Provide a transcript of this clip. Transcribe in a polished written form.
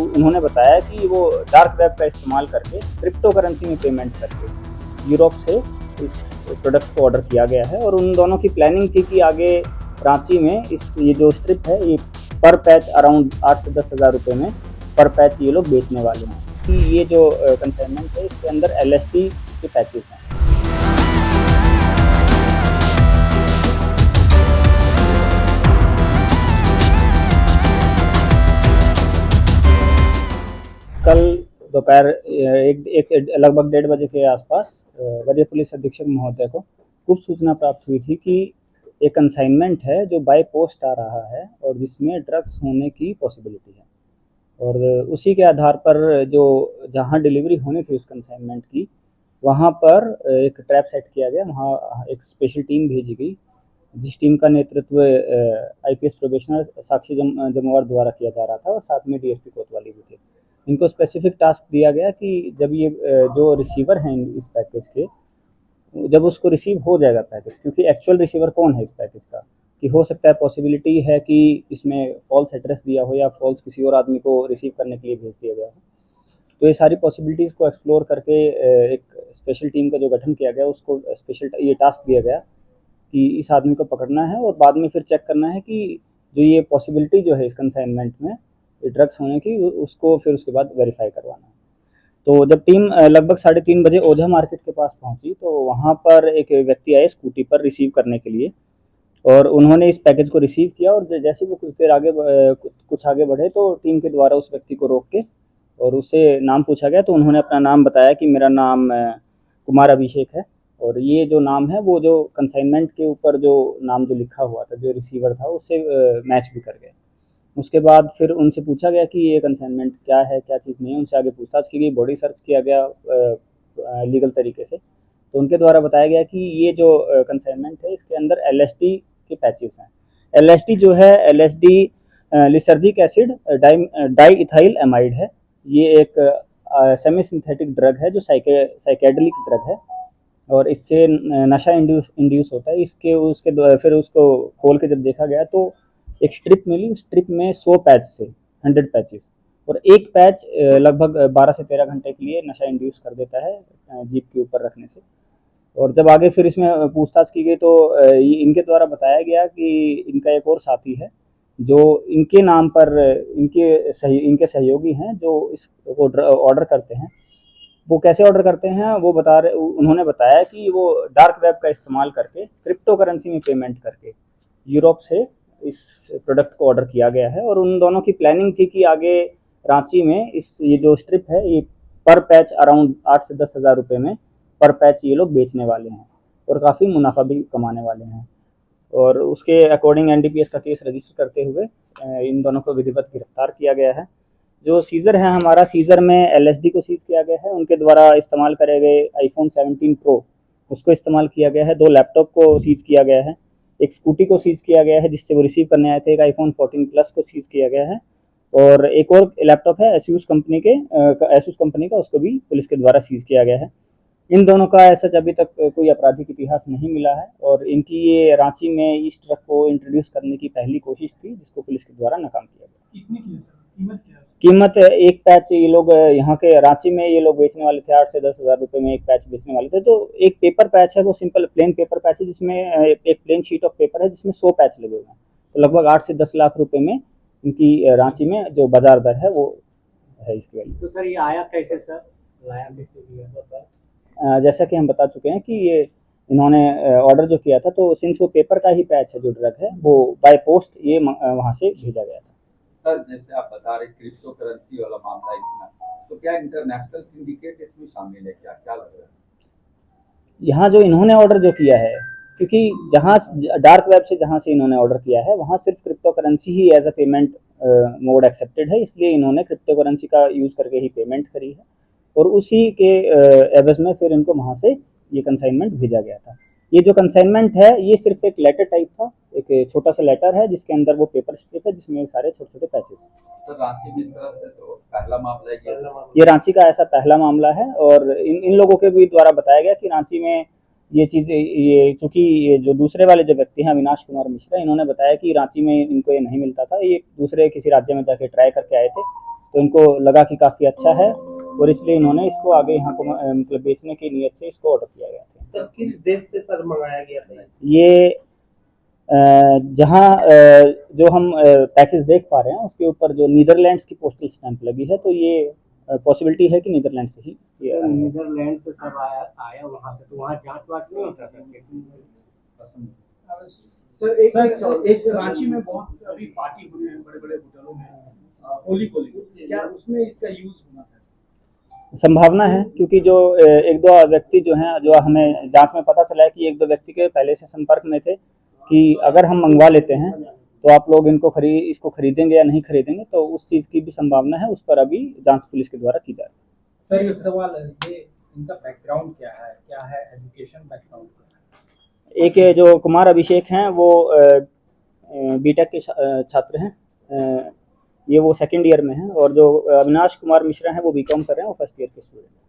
उन्होंने बताया कि वो डार्क वेब का इस्तेमाल करके क्रिप्टो करेंसी में पेमेंट करके यूरोप से इस प्रोडक्ट को ऑर्डर किया गया है। और उन दोनों की प्लानिंग थी कि आगे रांची में ये जो स्ट्रिप है ये पर पैच अराउंड 8 से 10 हज़ार रुपये में पर पैच ये लोग बेचने वाले हैं। कि ये जो कंसाइनमेंट है इसके अंदर LSD के पैचेस हैं। कल दोपहर एक लगभग 1:30 बजे के आसपास वरीय पुलिस अधीक्षक महोदय को गुप्त सूचना प्राप्त हुई थी कि एक कंसाइनमेंट है जो बाय पोस्ट आ रहा है और जिसमें ड्रग्स होने की पॉसिबिलिटी है। और उसी के आधार पर जो जहां डिलीवरी होनी थी उस कंसाइनमेंट की, वहां पर एक ट्रैप सेट किया गया। वहां एक स्पेशल टीम भेजी गई, जिस टीम का नेतृत्व IPS प्रोबेशनर साक्षी जमवार द्वारा किया जा रहा था और साथ में DSP कोतवाली भी थे। इनको स्पेसिफिक टास्क दिया गया कि जब ये जो रिसीवर हैं इस पैकेज के, जब उसको रिसीव हो जाएगा पैकेज, क्योंकि एक्चुअल रिसीवर कौन है इस पैकेज का, कि हो सकता है पॉसिबिलिटी है कि इसमें फॉल्स एड्रेस दिया हो या फॉल्स किसी और आदमी को रिसीव करने के लिए भेज दिया गया हो। तो ये सारी पॉसिबिलिटीज़ को एक्सप्लोर करके एक स्पेशल टीम का जो गठन किया गया उसको स्पेशल ये टास्क दिया गया कि इस आदमी को पकड़ना है और बाद में फिर चेक करना है कि जो ये पॉसिबिलिटी जो है इस कंसाइनमेंट में ड्रग्स होने की, उसको फिर उसके बाद वेरीफाई करवाना है। तो जब टीम लगभग 3:30 बजे ओझा मार्केट के पास पहुंची तो वहां पर एक व्यक्ति आए स्कूटी पर रिसीव करने के लिए, और उन्होंने इस पैकेज को रिसीव किया। और जैसे वो कुछ देर आगे कुछ आगे बढ़े तो टीम के द्वारा उस व्यक्ति को रोक के और उससे नाम पूछा गया। तो उन्होंने अपना नाम बताया कि मेरा नाम कुमार अभिषेक है, और ये जो नाम है वो जो कंसाइनमेंट के ऊपर जो नाम जो लिखा हुआ था जो रिसीवर था उससे मैच भी कर गया। उसके बाद फिर उनसे पूछा गया कि ये कंसाइनमेंट क्या है, क्या चीज़ नहीं है। उनसे आगे पूछताछ की गई, बॉडी सर्च किया गया लीगल तरीके से। तो उनके द्वारा बताया गया कि ये जो कंसाइनमेंट है इसके अंदर LSD के पैचेस हैं। LSD जो है LSD lysergic acid di ethyl amide है। ये एक सेमी सिंथेटिक ड्रग है जो साइकेडेलिक ड्रग है और इससे नशा इंड्यूस होता है। फिर उसको खोल के जब देखा गया तो एक स्ट्रिप मिली, उस स्ट्रिप में 100 पैच से 100 पैचेस, और एक पैच लगभग 12 से 13 घंटे के लिए नशा इंड्यूस कर देता है जीप के ऊपर रखने से। और जब आगे फिर इसमें पूछताछ की गई तो इनके द्वारा बताया गया कि इनका एक और साथी है जो इनके नाम पर इनके सहयोगी हैं जो इसको ऑर्डर करते हैं। वो कैसे ऑर्डर करते हैं वो उन्होंने बताया कि वो डार्क वेब का इस्तेमाल करके क्रिप्टो करेंसी में पेमेंट करके यूरोप से इस प्रोडक्ट को ऑर्डर किया गया है। और उन दोनों की प्लानिंग थी कि आगे रांची में ये जो स्ट्रिप है ये पर पैच अराउंड 8 से 10 हज़ार रुपये में पर पैच ये लोग बेचने वाले हैं और काफ़ी मुनाफा भी कमाने वाले हैं। और उसके अकॉर्डिंग NDPS का केस रजिस्टर करते हुए इन दोनों को विधिवत गिरफ्तार किया गया है। जो सीज़र है हमारा, सीज़र में LSD को सीज़ किया गया है। उनके द्वारा इस्तेमाल करे गए iPhone 17 Pro उसको इस्तेमाल किया गया है। 2 लैपटॉप को सीज़ किया गया है, एक स्कूटी को सीज़ किया गया है जिससे वो रिसीव करने आए थे, एक iPhone 14 Plus को सीज़ किया गया है, और एक और लैपटॉप है ASUS कंपनी का, उसको भी पुलिस के द्वारा सीज़ किया गया है। इन दोनों का ऐसा अभी तक कोई आपराधिक इतिहास नहीं मिला है और इनकी ये रांची में इस ट्रक को इंट्रोड्यूस करने की पहली कोशिश थी जिसको पुलिस के द्वारा नाकाम किया गया। कितनी की कीमत क्या है? कीमत एक पैच ये लोग यहाँ के रांची में ये लोग बेचने वाले थे 8 से 10 हज़ार रुपये में एक पैच बेचने वाले थे। तो एक पेपर पैच है, वो सिंपल प्लेन पेपर पैच है जिसमें एक प्लेन शीट ऑफ पेपर है जिसमें 100 पैच लगे हुए हैं। तो लगभग 8 से 10 लाख रुपए में इनकी रांची में जो बाजार दर है वो है इसकी वैल्यू। तो सर ये आया कैसे सर, लाया कैसे दिया? जैसा कि हम बता चुके हैं कि ये इन्होंने ऑर्डर जो किया था, तो सिंस वो पेपर का ही पैच है जो ड्रग है, वो बाय पोस्ट ये वहाँ से भेजा गया था। सर जैसे आप बता रहे क्रिप्टो करेंसी वाला मामला इसमें, तो क्या इंटरनेशनल सिंडिकेट इसमें शामिल है, क्या लग रहा है? यहाँ जो इन्होंने ऑर्डर जो किया है, क्योंकि जहाँ डार्क वेब से जहाँ से इन्होंने ऑर्डर किया है वहाँ सिर्फ क्रिप्टो करेंसी ही as a payment mode accepted है, इसलिए इन्होंने क्रिप्टो करेंसी का यूज़ करके ही पेमेंट करी है और उसी के एवज में फिर इनको वहाँ से ये कंसाइनमेंट भेजा गया था। ये जो कंसाइनमेंट है ये सिर्फ एक लेटर टाइप था, एक छोटा सा लेटर है जिसके अंदर वो पेपर स्ट्रिप है जिसमें सारे छोटे छोटे पैचेस। सर रांची में इस तरह से तो पहला मामला है ये रांची का ऐसा पहला मामला है और इन लोगों के भी द्वारा बताया गया कि रांची में ये चीज़, ये चूँकि ये जो दूसरे वाले जो व्यक्ति हैं अविनाश कुमार मिश्रा, इन्होंने बताया कि रांची में इनको ये नहीं मिलता था, ये दूसरे किसी राज्य में जाके ट्राई करके आए थे तो इनको लगा कि काफ़ी अच्छा है और इसलिए इन्होंने इसको आगे यहाँ को मतलब बेचने की नीयत से इसको ऑर्डर किया गया था। सर किस देश से सर मंगाया गया था? ये जहाँ जो हम पैकेज देख पा रहे हैं उसके ऊपर जो नीदरलैंड्स की पोस्टल स्टैंप लगी है, तो ये पॉसिबिलिटी है कि नीदरलैंड से ही ये आया है। नीदरलैंड से सब आया वहाँ से, तो वहाँ जांच वाच नहीं होता था? सर एक रांची में बहुत अभी पार्टी हुई है बड़े बड़े होटलों में होली को लेकर, क्या उसमें इसका यूज होना था? संभावना है, क्योंकि जो एक दो व्यक्ति जो हैं, जो हमें जांच में पता चला है कि एक दो व्यक्ति के पहले से संपर्क में थे कि अगर हम मंगवा लेते हैं तो आप लोग इसको खरीदेंगे या नहीं खरीदेंगे, तो उस चीज़ की भी संभावना है। उस पर अभी जांच पुलिस के द्वारा की जा रही है। सर एक सवाल है, ये इनका बैकग्राउंड क्या है एजुकेशन बैकग्राउंड? एक जो कुमार अभिषेक हैं वो बीटेक के छात्र हैं, ये वो सेकंड ईयर में हैं, और जो अविनाश कुमार मिश्रा हैं वो बीकॉम कर रहे हैं, वो फर्स्ट ईयर के स्टूडेंट हैं।